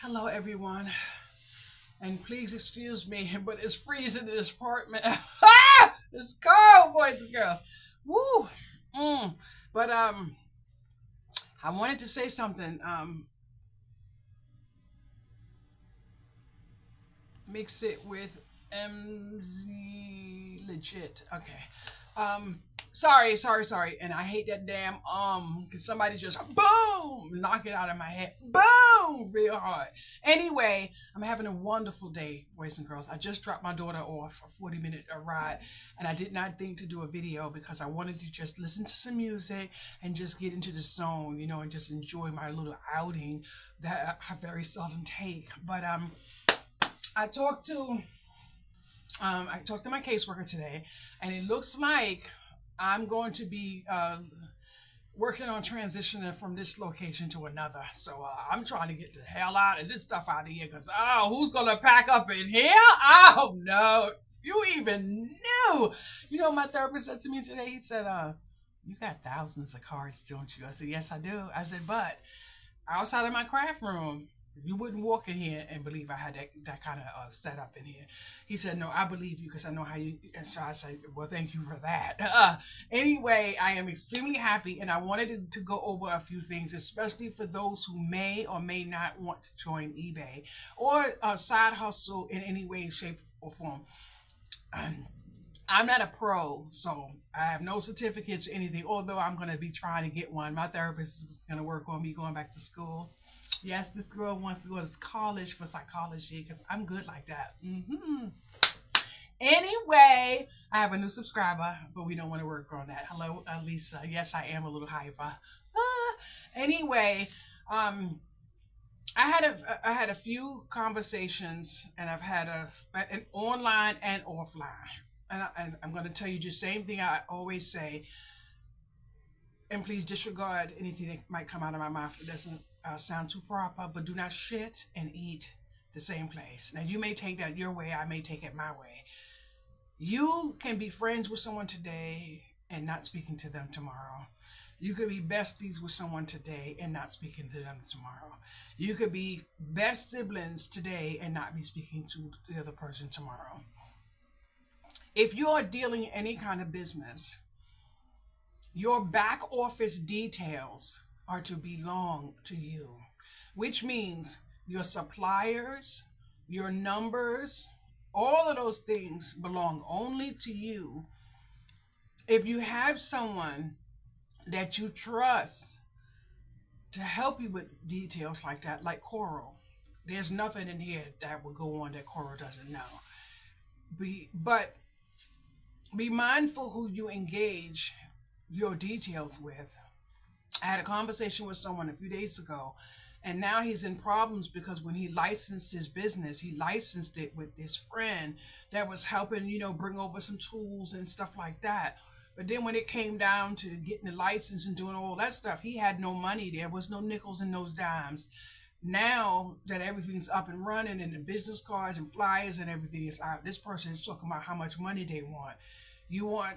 Hello, everyone, and please excuse me, but it's freezing in this apartment. It's cold, boys and girls. Woo. Mm. But I wanted to say something. Mix it with MZ legit. Okay. Um, sorry. And I hate that damn Can somebody just boom knock it out of my head? Boom, real hard. Anyway, I'm having a wonderful day, boys and girls. I just dropped my daughter off a 40-minute ride, and I did not think to do a video because I wanted to just listen to some music and just get into the zone, and just enjoy my little outing that I very seldom take. But I talked to my caseworker today, and it looks like I'm going to be working on transitioning from this location to another. So I'm trying to get the hell out of this stuff out of here because, who's going to pack up in here? Oh, no. You even knew. My therapist said to me today, he said, you got thousands of cards, don't you? I said, yes, I do. I said, but outside of my craft room, you wouldn't walk in here and believe I had that kind of setup in here. He said, no, I believe you because I know how you. And so I said, well, thank you for that. Anyway, I am extremely happy, and I wanted to go over a few things, especially for those who may or may not want to join eBay or side hustle in any way, shape, or form. I'm not a pro, so I have no certificates or anything, although I'm going to be trying to get one. My therapist is going to work on me going back to school. Yes, this girl wants to go to college for psychology because I'm good like that. Anyway, I have a new subscriber, but we don't want to work on that. Hello, Lisa. Yes, I am a little hyper. Anyway, I had a few conversations, and I've had an online and offline. And I'm going to tell you the same thing I always say. And please disregard anything that might come out of my mouth that doesn't sound too proper, but do not shit and eat the same place. Now, you may take that your way, I may take it my way. You can be friends with someone today and not speaking to them tomorrow. You could be besties with someone today and not speaking to them tomorrow. You could be best siblings today and not be speaking to the other person tomorrow. If you are dealing in any kind of business, your back office details are to belong to you, which means your suppliers, your numbers, all of those things belong only to you. If you have someone that you trust to help you with details like that, like Coral, there's nothing in here that will go on that Coral doesn't know. But be mindful who you engage your details with. I had a conversation with someone a few days ago, and now he's in problems because when he licensed his business, he licensed it with this friend that was helping, bring over some tools and stuff like that. But then when it came down to getting the license and doing all that stuff, he had no money. There was no nickels and no dimes. Now that everything's up and running and the business cards and flyers and everything is out, this person is talking about how much money they want. You want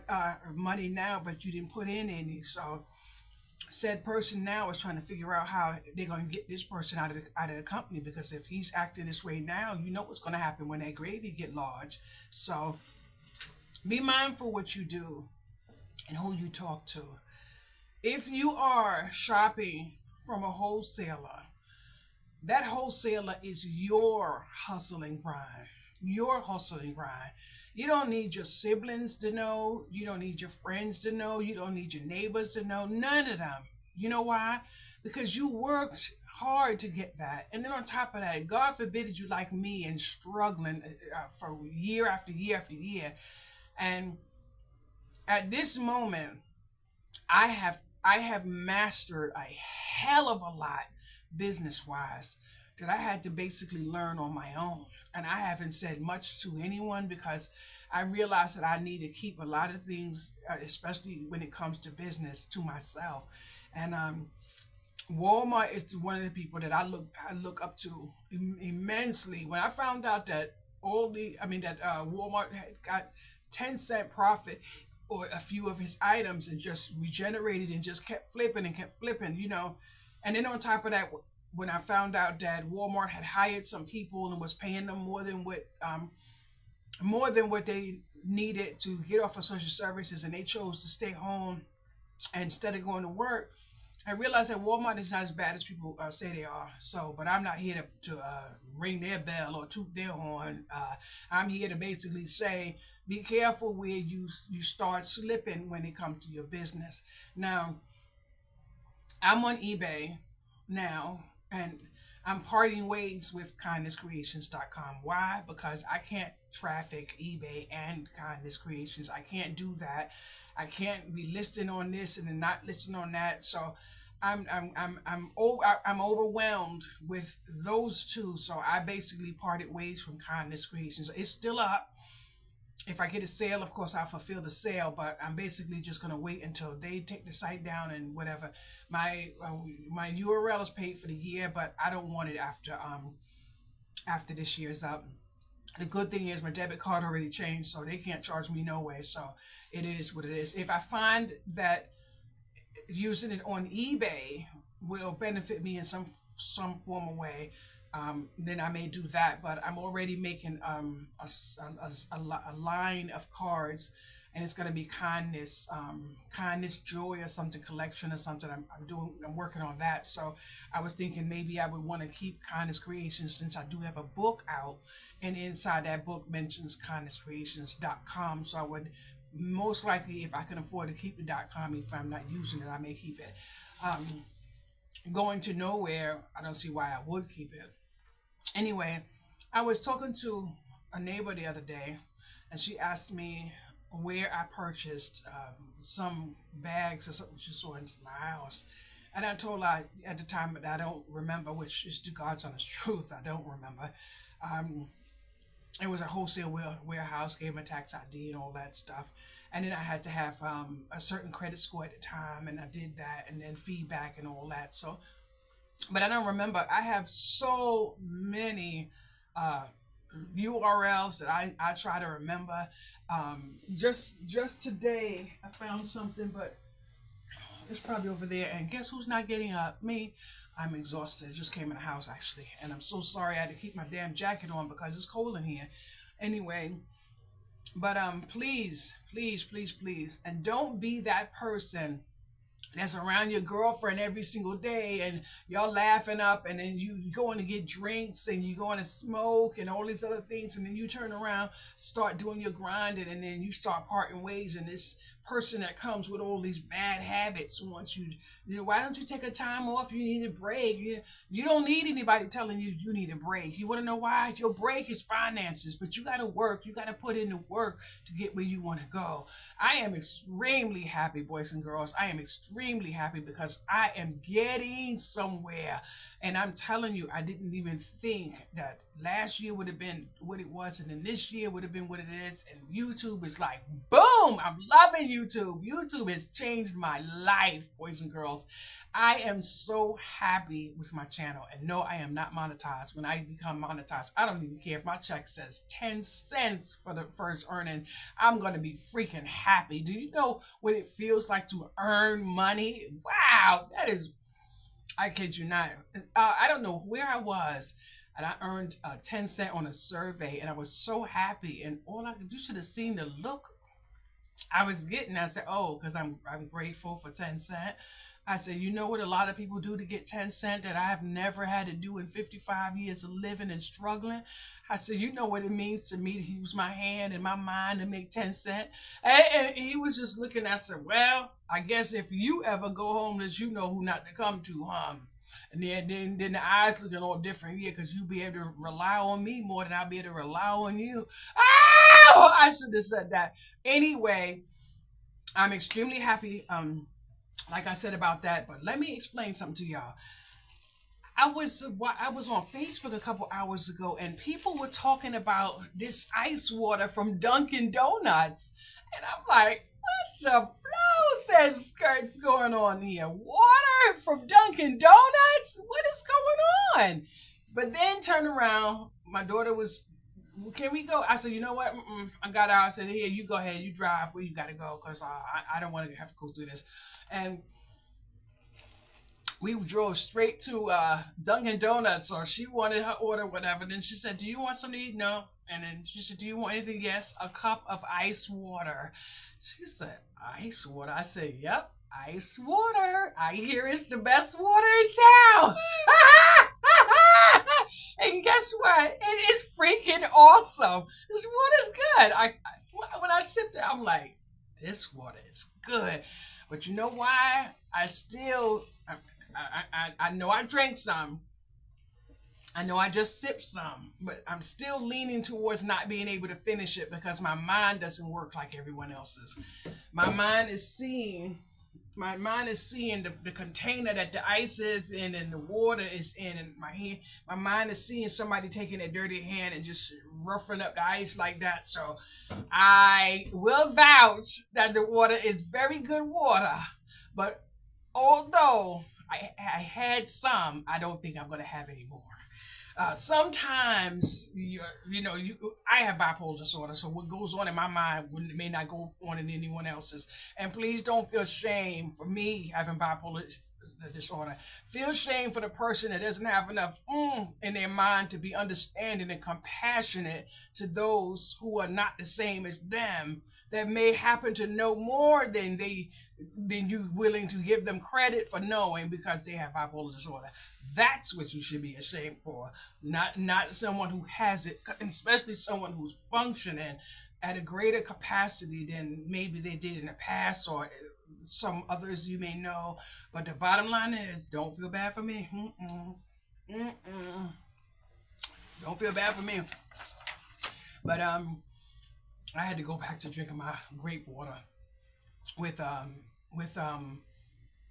money now, but you didn't put in any. So said person now is trying to figure out how they're going to get this person out of the company, because if he's acting this way now, you know what's going to happen when that gravy get large. So be mindful what you do and who you talk to. If you are shopping from a wholesaler, that wholesaler is your hustle and grind. Your hustle and grind. You don't need your siblings to know. You don't need your friends to know. You don't need your neighbors to know. None of them. You know why? Because you worked hard to get that. And then on top of that, God forbid you like me and struggling for year after year after year. And at this moment, I have mastered a hell of a lot business-wise that I had to basically learn on my own. And I haven't said much to anyone because I realized that I need to keep a lot of things, especially when it comes to business, to myself. And Walmart is one of the people that I look up to immensely. When I found out that Walmart had got 10-cent profit or a few of his items and just regenerated and just kept flipping, and then on top of that, when I found out that Walmart had hired some people and was paying them more than what they needed to get off of social services, and they chose to stay home instead of going to work, I realized that Walmart is not as bad as people say they are. So, but I'm not here to ring their bell or toot their horn. I'm here to basically say, be careful where you start slipping when it comes to your business. Now, I'm on eBay now, and I'm parting ways with kindnesscreations.com. Why? Because I can't traffic eBay and Kindness Creations. I can't do that. I can't be listing on this and then not listing on that. So I'm overwhelmed with those two. So I basically parted ways from Kindness Creations. It's still up. If I get a sale, of course, I'll fulfill the sale, but I'm basically just going to wait until they take the site down and whatever. My URL is paid for the year, but I don't want it after this year's up. The good thing is my debit card already changed, so they can't charge me no way. So it is what it is. If I find that using it on eBay will benefit me in some form of way, then I may do that. But I'm already making a line of cards, and it's going to be kindness joy or something, collection or something. I'm working on that. So I was thinking maybe I would want to keep Kindness Creations, since I do have a book out, and inside that book mentions kindnesscreations.com. So I would most likely, if I can afford to keep the .com, if I'm not using it, I may keep it. Going to nowhere, I don't see why I would keep it. Anyway, I was talking to a neighbor the other day, and she asked me where I purchased some bags or something she saw in my house. And I told her at the time that I don't remember, which is the God's honest truth. I don't remember. It was a wholesale warehouse, gave me a tax ID and all that stuff. And then I had to have a certain credit score at the time, and I did that, and then feedback and all that. So, but I don't remember. I have so many URLs that I try to remember. Just today I found something, but it's probably over there. And guess who's not getting up? Me. I'm exhausted. I just came in the house actually, and I'm so sorry I had to keep my damn jacket on because it's cold in here. Anyway, but please, please, please, please, and don't be that person that's around your girlfriend every single day, and y'all laughing up, and then you going to get drinks, and you going to smoke and all these other things, and then you turn around, start doing your grinding, and then you start parting ways, and this person that comes with all these bad habits wants why don't you take a time off? You need a break. You don't need anybody telling you you need a break. You want to know why? Your break is finances, but you got to work. You got to put in the work to get where you want to go. I am extremely happy, boys and girls. I am extremely happy because I am getting somewhere. And I'm telling you, I didn't even think that last year would have been what it was, and then this year would have been what it is. And YouTube is like, boom, I'm loving YouTube. YouTube has changed my life, boys and girls. I am so happy with my channel. And no, I am not monetized. When I become monetized, I don't even care if my check says 10 cents for the first earning. I'm going to be freaking happy. Do you know what it feels like to earn money? Wow, that is, I kid you not. I don't know where I was, and I earned 10 cents on a survey, and I was so happy. And all I could do, should have seen the look I was getting. I said, oh, because I'm grateful for 10 cents. I said, you know what a lot of people do to get 10 cents that I have never had to do in 55 years of living and struggling? I said, you know what it means to me to use my hand and my mind to make 10 cents? And he was just looking. I said, well, I guess if you ever go homeless, you know who not to come to, huh? And then the eyes looking all different here, because you'll be able to rely on me more than I'll be able to rely on you. Oh, I should have said that. Anyway, I'm extremely happy. Like I said about that, but let me explain something to y'all. I was on Facebook a couple hours ago, and people were talking about this ice water from Dunkin' Donuts, and I'm like, what the blows and skirts going on here? Water from Dunkin' Donuts? What is going on? But then turn around, my daughter was, can we go? I said, you know what? I got out. I said, here, you go ahead, you drive where you got to go, because I don't want to have to go through this. And We drove straight to Dunkin' Donuts, or she wanted her order, whatever. Then she said, "Do you want something to eat?" No. And then she said, "Do you want anything?" Yes. A cup of ice water. She said, "Ice water." I said, "Yep, ice water. I hear it's the best water in town." And guess what? It is freaking awesome. This water's good. When I sipped it, I'm like, this water is good. But you know why? I know I drank some. I know I just sipped some, but I'm still leaning towards not being able to finish it because my mind doesn't work like everyone else's. My mind is seeing the container that the ice is in and the water is in, and my mind is seeing somebody taking a dirty hand and just roughing up the ice like that. So I will vouch that the water is very good water, but although I had some, I don't think I'm going to have any more. Sometimes I have bipolar disorder, so what goes on in my mind may not go on in anyone else's. And please don't feel shame for me having bipolar disorder. Feel shame for the person that doesn't have enough in their mind to be understanding and compassionate to those who are not the same as them, that may happen to know more than you willing to give them credit for knowing because they have bipolar disorder. That's what you should be ashamed for, not someone who has it, especially someone who's functioning at a greater capacity than maybe they did in the past or some others you may know. But the bottom line is, don't feel bad for me. Don't feel bad for me. But I had to go back to drinking my grape water with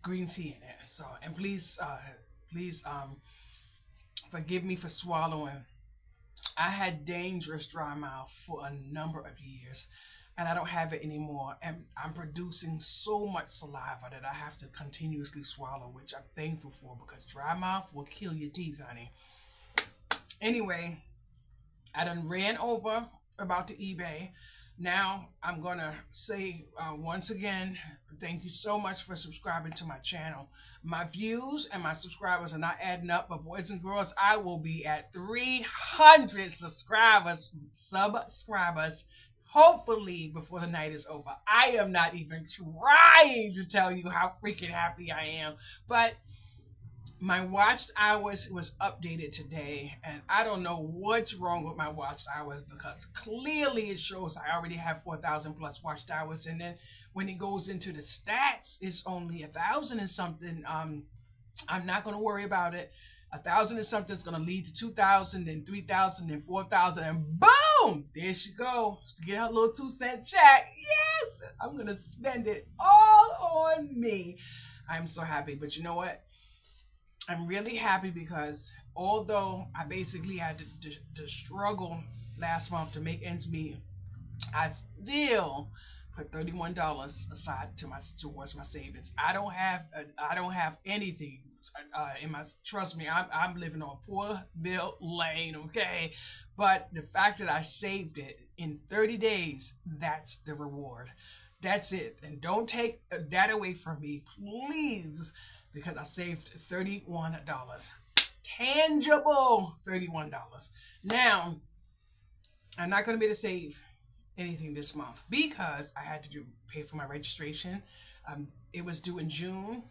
green tea in it. So, and please forgive me for swallowing. I had dangerous dry mouth for a number of years, and I don't have it anymore. And I'm producing so much saliva that I have to continuously swallow, which I'm thankful for because dry mouth will kill your teeth, honey. Anyway, I done ran over about the eBay. Now I'm gonna say once again, thank you so much for subscribing to my channel. My views and my subscribers are not adding up, but boys and girls, I will be at 300 subscribers, hopefully before the night is over. I am not even trying to tell you how freaking happy I am, but my watched hours was updated today, and I don't know what's wrong with my watched hours because clearly it shows I already have 4,000 plus watched hours, and then when it goes into the stats, it's only 1,000 and something. I'm not going to worry about it. 1,000 and something is going to lead to 2,000, then 3,000, then 4,000, and boom, there she goes to get her little 2-cent check. Yes, I'm going to spend it all on me. I'm so happy, but you know what? I'm really happy because although I basically had to struggle last month to make ends meet, I still put $31 aside towards my savings. I don't have anything in my, trust me, I'm living on Poorville Lane, okay? But the fact that I saved it in 30 days, that's the reward. That's it. And don't take that away from me, please, because I saved $31. Tangible $31. Now, I'm not going to be able to save anything this month because I had to pay for my registration. It was due in June.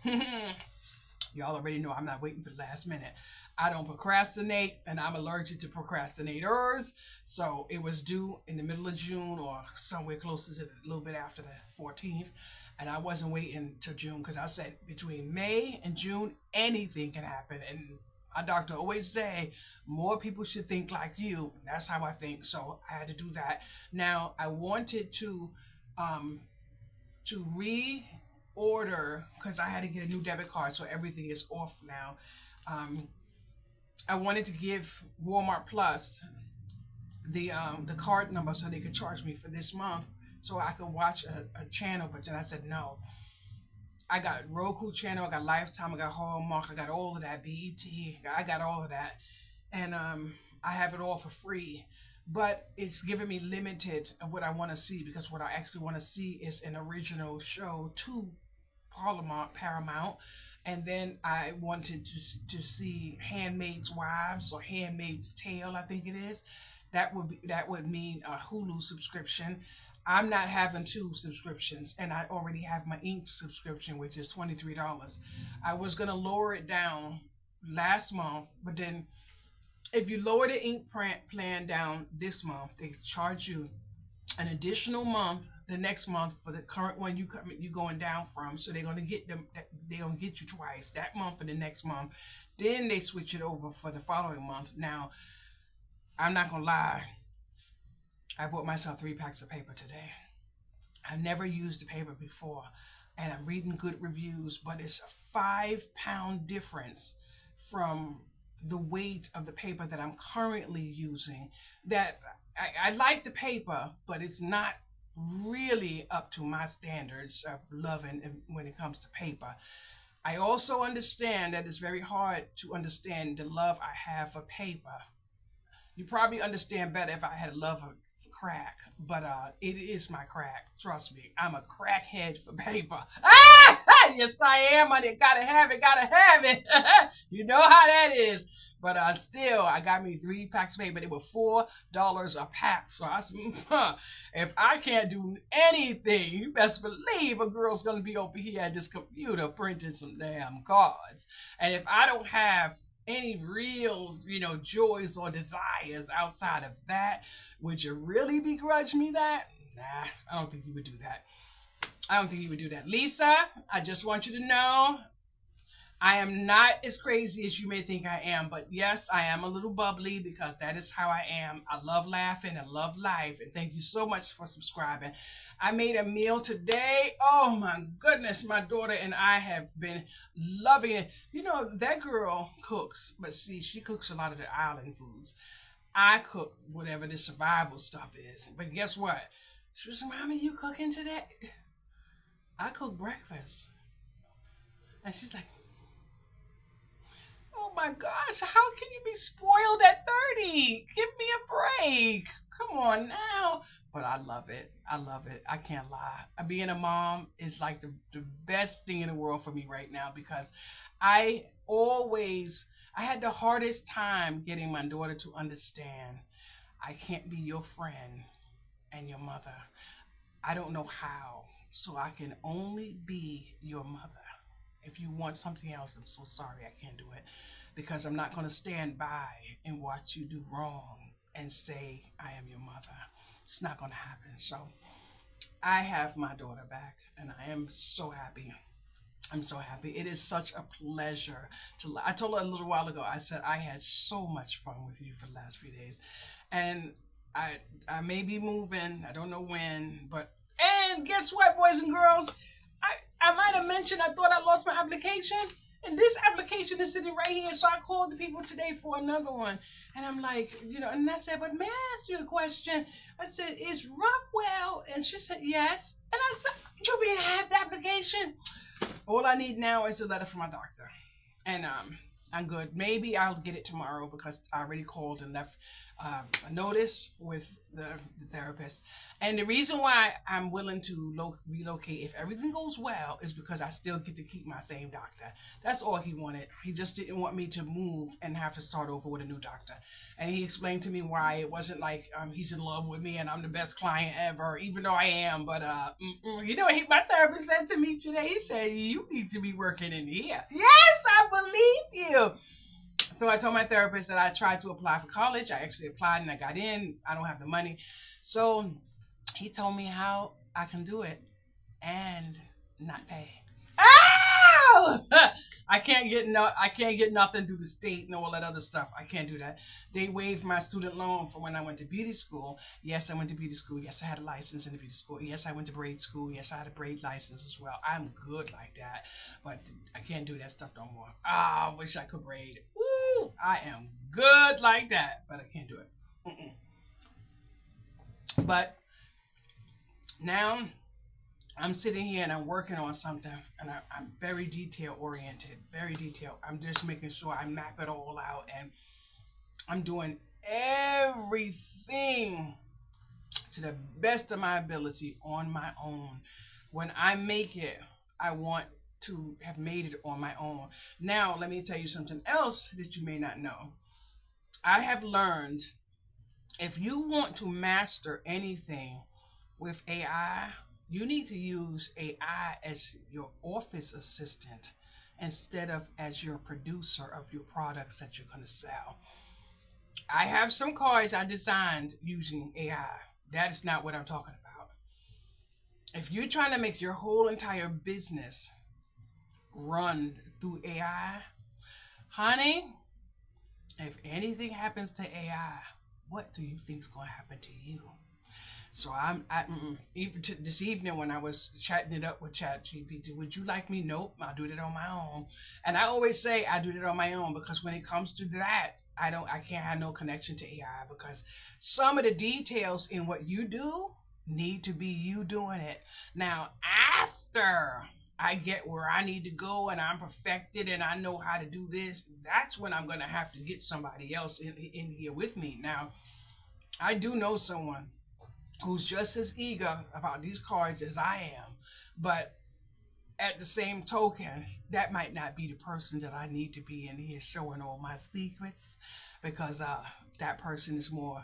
Y'all already know I'm not waiting for the last minute. I don't procrastinate, and I'm allergic to procrastinators. So it was due in the middle of June or somewhere closer to a little bit after the 14th. And I wasn't waiting till June because I said between May and June, anything can happen. And my doctor always say more people should think like you. And that's how I think. So I had to do that. Now I wanted to reorder because I had to get a new debit card, so everything is off now. I wanted to give Walmart Plus the card number so they could charge me for this month so I could watch a channel, but then I said no. I got Roku channel, I got Lifetime, I got Hallmark, I got all of that, BET, I got all of that, and I have it all for free, but it's giving me limited of what I want to see because what I actually want to see is an original show, 2 Paramount, and then I wanted to see Handmaid's Wives or Handmaid's Tale, I think it is. That would mean a Hulu subscription. I'm not having two subscriptions, and I already have my Ink subscription, which is $23. I was gonna lower it down last month, but then if you lower the Ink plan down this month, they charge you an additional month the next month for the current one you going down from. So they're gonna get you twice, that month and the next month. Then they switch it over for the following month. Now, I'm not gonna lie, I bought myself 3 packs of paper today. I've never used the paper before, and I'm reading good reviews, but it's a 5 pound difference from the weight of the paper that I'm currently using. That I like the paper, but it's not really up to my standards of loving when it comes to paper. I also understand that it's very hard to understand the love I have for paper. You probably understand better if I had a love for crack, but it is my crack. Trust me, I'm a crackhead for paper. Yes, I am. I gotta have it, gotta have it. You know how that is. But still, I got me 3 packs of paper. They were $4 a pack. So if I can't do anything, you best believe a girl's gonna be over here at this computer printing some damn cards. And if I don't have any real, joys or desires outside of that, would you really begrudge me that? Nah, I don't think you would do that. I don't think you would do that. Lisa, I just want you to know, I am not as crazy as you may think I am, but yes, I am a little bubbly because that is how I am. I love laughing and love life, and thank you so much for subscribing. I made a meal today. Oh my goodness, my daughter and I have been loving it. That girl cooks, but see, she cooks a lot of the island foods. I cook whatever the survival stuff is. But guess what? She was, Mommy, you cooking today? I cook breakfast. And she's like, oh my gosh, how can you be spoiled at 30? Give me a break. Come on now. But I love it. I love it. I can't lie. Being a mom is like the best thing in the world for me right now, because I had the hardest time getting my daughter to understand I can't be your friend and your mother. I don't know how. So I can only be your mother. If you want something else, I'm so sorry, I can't do it, because I'm not going to stand by and watch you do wrong and say I am your mother. It's not going to happen. So I have my daughter back, and I am so happy. I'm so happy. It is such a pleasure I told her a little while ago, I said I had so much fun with you for the last few days, and I may be moving. I don't know when, and guess what, boys and girls? I might have mentioned I thought I lost my application, and this application is sitting right here. So I called the people today for another one, and I'm like, and I said, but may I ask you a question? I said, is Rockwell? And she said, yes. And I said, you didn't have the application? All I need now is a letter from my doctor, and I'm good. Maybe I'll get it tomorrow because I already called and left a notice with the therapist. And the reason why I'm willing to relocate, if everything goes well, is because I still get to keep my same doctor. That's all he wanted. He just didn't want me to move and have to start over with a new doctor. And he explained to me why. It wasn't like he's in love with me and I'm the best client ever, even though I am. But my therapist said to me today, he said, you need to be working in here. Yes, I believe you. So I told my therapist that I tried to apply for college. I actually applied and I got in. I don't have the money. So he told me how I can do it and not pay. Oh! I can't get nothing through the state and all that other stuff. I can't do that. They waived my student loan for when I went to beauty school. Yes, I went to beauty school. Yes, I had a license in the beauty school. Yes, I went to braid school. Yes, I had a braid license as well. I'm good like that, but I can't do that stuff no more. I wish I could braid. Ooh, I am good like that, but I can't do it. But now I'm sitting here and I'm working on something, and I'm very detail oriented, very detailed. I'm just making sure I map it all out, and I'm doing everything to the best of my ability on my own. When I make it, I want to have made it on my own. Now, let me tell you something else that you may not know. I have learned if you want to master anything with AI, you need to use AI as your office assistant instead of as your producer of your products that you're going to sell. I have some cards I designed using AI. That is not what I'm talking about. If you're trying to make your whole entire business run through AI, honey, if anything happens to AI, what do you think is going to happen to you? So even this evening when I was chatting it up with ChatGPT, would you like me? Nope, I'll do it on my own. And I always say I do it on my own because when it comes to that, I can't have no connection to AI because some of the details in what you do need to be you doing it. Now, after I get where I need to go and I'm perfected and I know how to do this, that's when I'm gonna have to get somebody else in here with me. Now, I do know someone who's just as eager about these cards as I am. But at the same token, that might not be the person that I need to be in here showing all my secrets because that person is more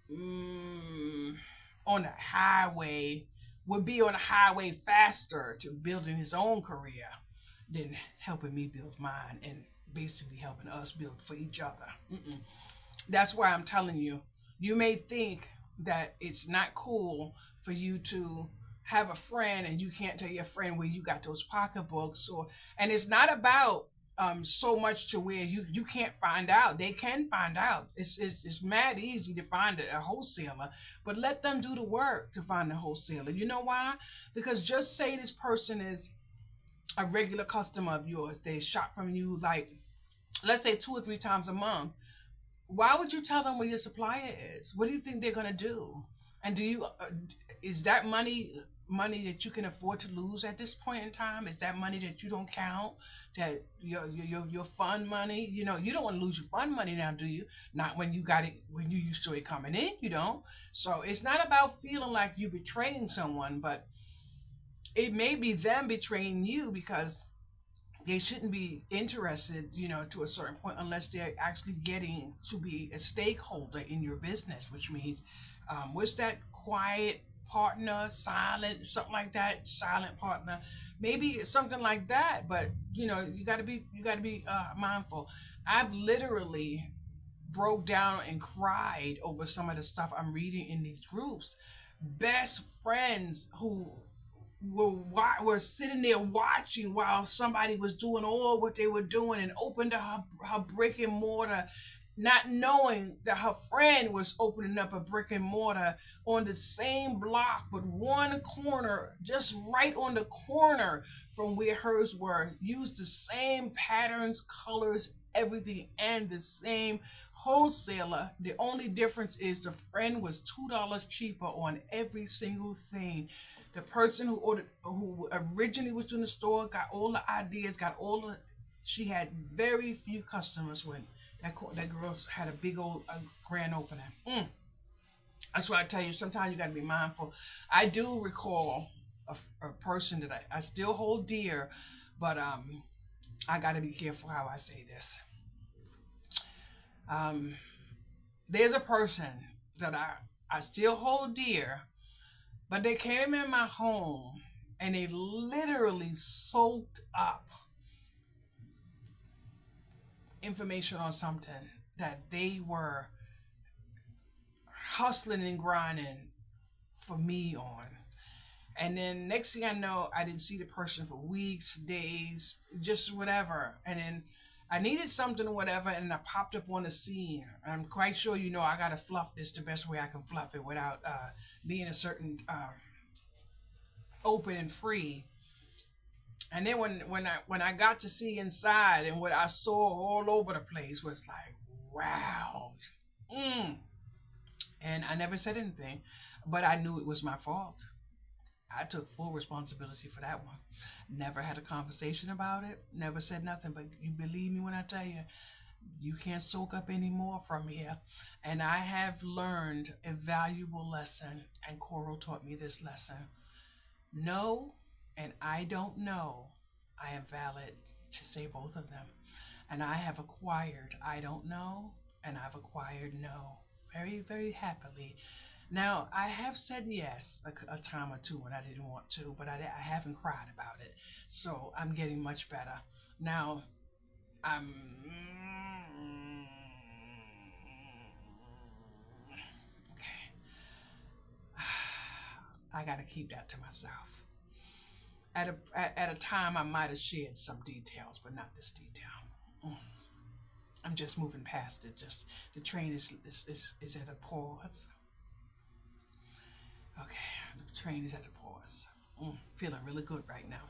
on the highway, would be on the highway faster to building his own career than helping me build mine and basically helping us build for each other. That's why I'm telling you, you may think that it's not cool for you to have a friend and you can't tell your friend where you got those pocketbooks, and it's not about so much to where you can't find out. They can find out. It's mad easy to find a wholesaler, but let them do the work to find a wholesaler. You know why? Because just say this person is a regular customer of yours. They shop from you like, let's say 2 or 3 times a month. Why would you tell them where your supplier is? What do you think they're gonna do? And do you is that money that you can afford to lose at this point in time? Is that money that you don't count? That your fund money? You know, you don't want to lose your fund money now, do you? Not when you got it, when you used to it coming in, you don't. So it's not about feeling like you're betraying someone, but it may be them betraying you because they shouldn't be interested, to a certain point unless they're actually getting to be a stakeholder in your business, which means, what's that quiet partner, silent, something like that, silent partner, maybe something like that. But you got to be mindful. I've literally broke down and cried over some of the stuff I'm reading in these groups. Best friends who were sitting there watching while somebody was doing all what they were doing and opened her brick and mortar, not knowing that her friend was opening up a brick and mortar on the same block, but one corner, just right on the corner from where hers were, used the same patterns, colors, everything, and the same wholesaler. The only difference is the friend was $2 cheaper on every single thing. The person who originally was in the store, got all the ideas, she had very few customers when that girl had a big old grand opening. That's why I tell you, sometimes you got to be mindful. I do recall a person that I still hold dear, but I got to be careful how I say this. There's a person that I still hold dear, but they came in my home and they literally soaked up information on something that they were hustling and grinding for me on. And then next thing I know, I didn't see the person for weeks, days, just whatever. And then I needed something or whatever, and I popped up on the scene. I'm quite sure I gotta fluff this the best way I can fluff it without being a certain open and free. And then when I got to see inside, and what I saw all over the place was like, wow. And I never said anything, but I knew it was my fault. I took full responsibility for that one. Never had a conversation about it. Never said nothing. But you believe me when I tell you, you can't soak up any more from here. And I have learned a valuable lesson, and Coral taught me this lesson. No, and I don't know I am valid to say both of them. And I have acquired I don't know, and I've acquired no very, very happily. Now, I have said yes a time or two when I didn't want to, but I haven't cried about it. So I'm getting much better. Now, I'm. Okay. I got to keep that to myself. At a time, I might have shared some details, but not this detail. Mm. I'm just moving past it. Just the train is at a pause. Okay, the train is at a pause. Feeling really good right now.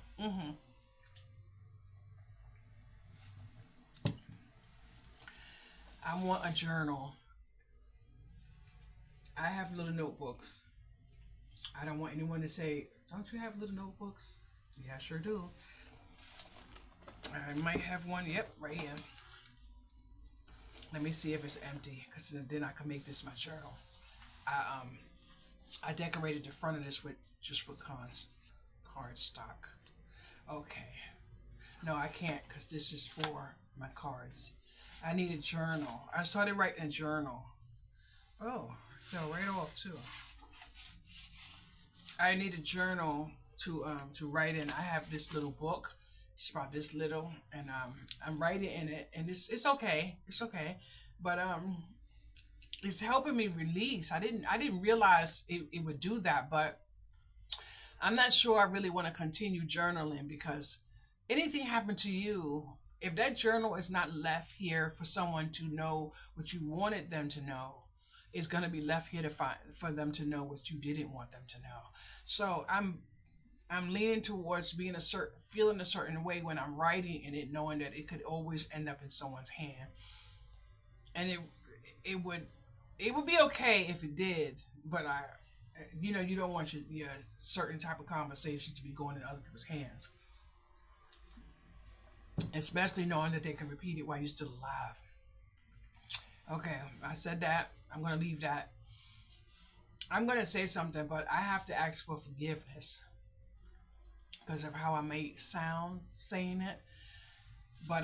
I want a journal. I have little notebooks. I don't want anyone to say, "Don't you have little notebooks?" Yeah, I sure do. I might have one. Yep, right here. Let me see if it's empty, because then I can make this my journal. I I decorated the front of this with just with cardstock. Okay. No, I can't, because this is for my cards. I need a journal. I started writing a journal. Oh, fell right off too. I need a journal to write in. I have this little book. It's about this little, and I'm writing in it, and it's okay. It's okay, but it's helping me release. I didn't realize it would do that, but I'm not sure I really want to continue journaling, because anything happened to you, if that journal is not left here for someone to know what you wanted them to know, it's going to be left here to find for them to know what you didn't want them to know. So I'm leaning towards feeling a certain way when I'm writing in it, knowing that it could always end up in someone's hand, and it would be okay if it did, but you don't want your certain type of conversation to be going in other people's hands, especially knowing that they can repeat it while you're still alive. Okay, I said that. I'm gonna leave that. I'm gonna say something, but I have to ask for forgiveness because of how I may sound saying it. But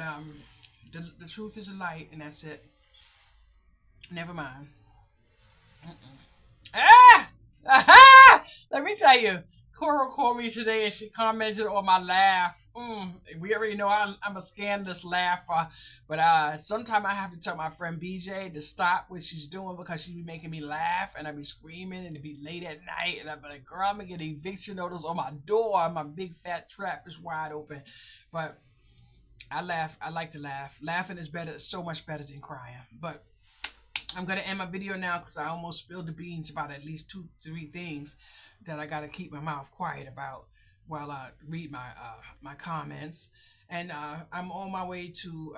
the truth is a light, and that's it. Never mind. Mm-mm. Ah! Aha! Let me tell you, Cora called me today and she commented on my laugh. We already know I'm a scandalous laugher, but sometimes I have to tell my friend BJ to stop what she's doing, because she be making me laugh, and I be screaming, and it be late at night, and I be like, "Girl, I'm gonna get eviction notice on my door. My big fat trap is wide open." But I laugh. I like to laugh. Laughing is better, so much better than crying. But I'm gonna end my video now, because I almost spilled the beans about at least 2, 3 things that I gotta keep my mouth quiet about while I read my comments. And I'm on my way to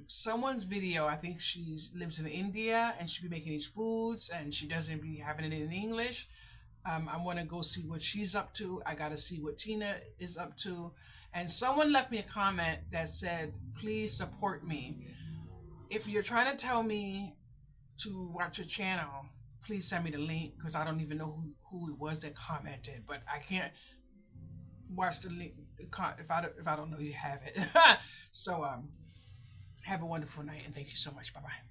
someone's video. I think she lives in India, and she be making these foods, and she doesn't be having it in English. I want to go see what she's up to. I gotta see what Tina is up to. And someone left me a comment that said, "Please support me. If you're trying to tell me to watch your channel, please send me the link, because I don't even know who it was that commented, but I can't watch the link if I don't know you have it." So have a wonderful night, and thank you so much. Bye bye.